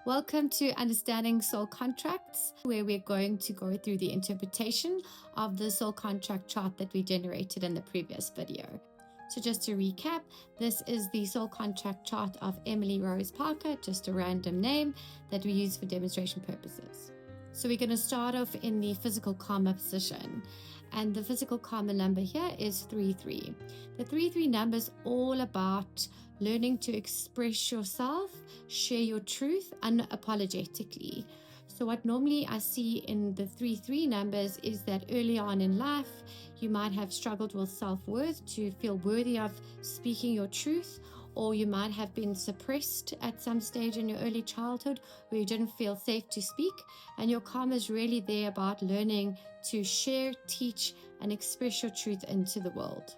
Welcome to Understanding Soul Contracts, where we're going to go through the interpretation of the soul contract chart that we generated in the previous video. So just to recap, this is the soul contract chart of Emily Rose Parker, just a random name that we use for demonstration purposes. So we're going to start off in the physical karma position. And the physical karma number here is 33. The 33 number is all about learning to express yourself, share your truth unapologetically. So what normally I see in the 33 numbers is that early on in life, you might have struggled with self-worth to feel worthy of speaking your truth, or you might have been suppressed at some stage in your early childhood where you didn't feel safe to speak, and your karma is really there about learning to share, teach, and express your truth into the world.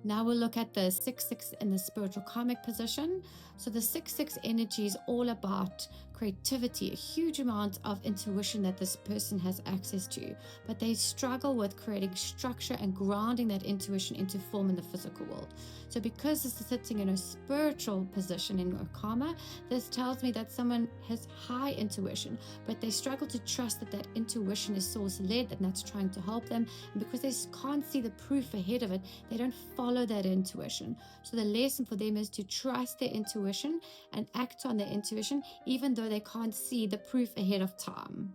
Now we'll look at the 6-6 in the spiritual karmic position. So the 6-6 energy is all about creativity, a huge amount of intuition that this person has access to, but they struggle with creating structure and grounding that intuition into form in the physical world. So because this is sitting in a spiritual position in your karma, this tells me that someone has high intuition, but they struggle to trust that that intuition is source-led and that's trying to help them. And because they can't see the proof ahead of it, they don't follow that intuition. So the lesson for them is to trust their intuition and act on their intuition, even though they can't see the proof ahead of time.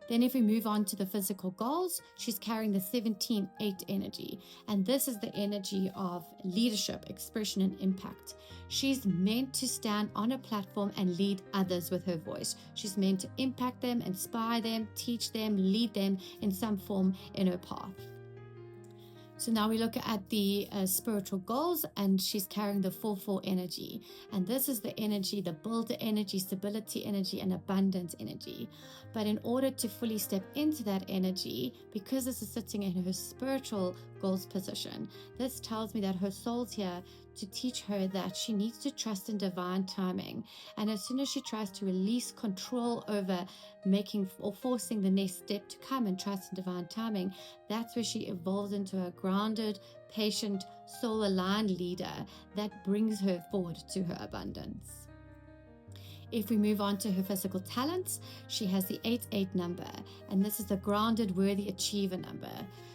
Then if we move on to the physical goals, she's carrying the 17-8 energy. And this is the energy of leadership, expression, and impact. She's meant to stand on a platform and lead others with her voice. She's meant to impact them, inspire them, teach them, lead them in some form in her path. So now we look at the spiritual goals, and she's carrying the 4-4 energy. And this is the energy, the builder energy, stability energy, and abundance energy. But in order to fully step into that energy, because this is sitting in her spiritual goals position, this tells me that her soul's here to teach her that she needs to trust in divine timing. And as soon as she tries to release control over making or forcing the next step to come and trust in divine timing, that's where she evolves into a grounded, patient, soul-aligned leader that brings her forward to her abundance. If we move on to her physical talents, she has the 8-8 number, and this is the grounded, worthy achiever number.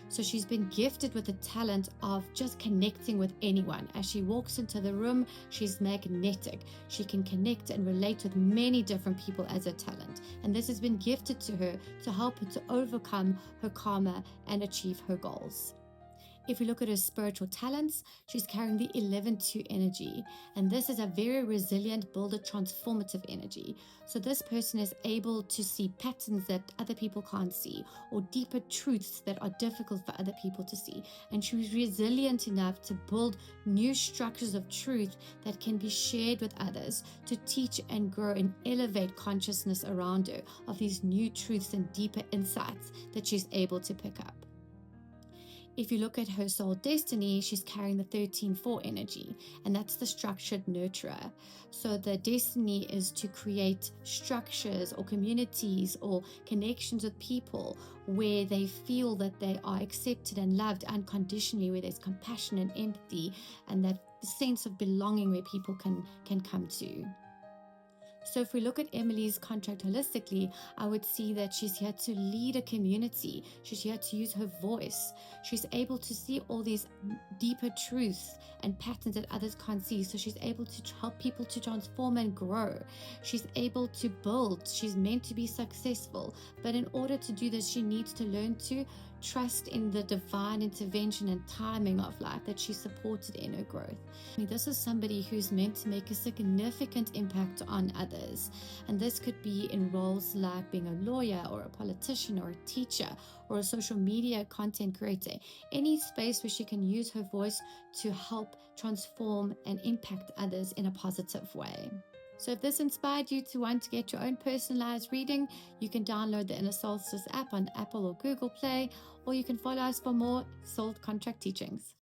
So she's been gifted with the talent of just connecting with anyone. As she walks into the room, she's magnetic. She can connect and relate with many different people as a talent. And this has been gifted to her to help her to overcome her karma and achieve her goals. If we look at her spiritual talents, she's carrying the 11-2 energy. And this is a very resilient, builder, transformative energy. So this person is able to see patterns that other people can't see, or deeper truths that are difficult for other people to see. And she's resilient enough to build new structures of truth that can be shared with others to teach and grow and elevate consciousness around her of these new truths and deeper insights that she's able to pick up. If you look at her soul destiny, she's carrying the 13-4 energy, and that's the structured nurturer. So the destiny is to create structures or communities or connections with people where they feel that they are accepted and loved unconditionally, where there's compassion and empathy and that sense of belonging where people can come to. So if we look at Emily's contract holistically, I would see that she's here to lead a community. She's here to use her voice. She's able to see all these deeper truths and patterns that others can't see. So she's able to help people to transform and grow. She's able to build. She's meant to be successful. But in order to do this, she needs to learn to trust in the divine intervention and timing of life that she's supported in her growth. This is somebody who's meant to make a significant impact on others. And this could be in roles like being a lawyer or a politician or a teacher or a social media content creator. Any space where she can use her voice to help transform and impact others in a positive way. So if this inspired you to want to get your own personalized reading, you can download the Inner Solstice app on Apple or Google Play, or you can follow us for more soul contract teachings.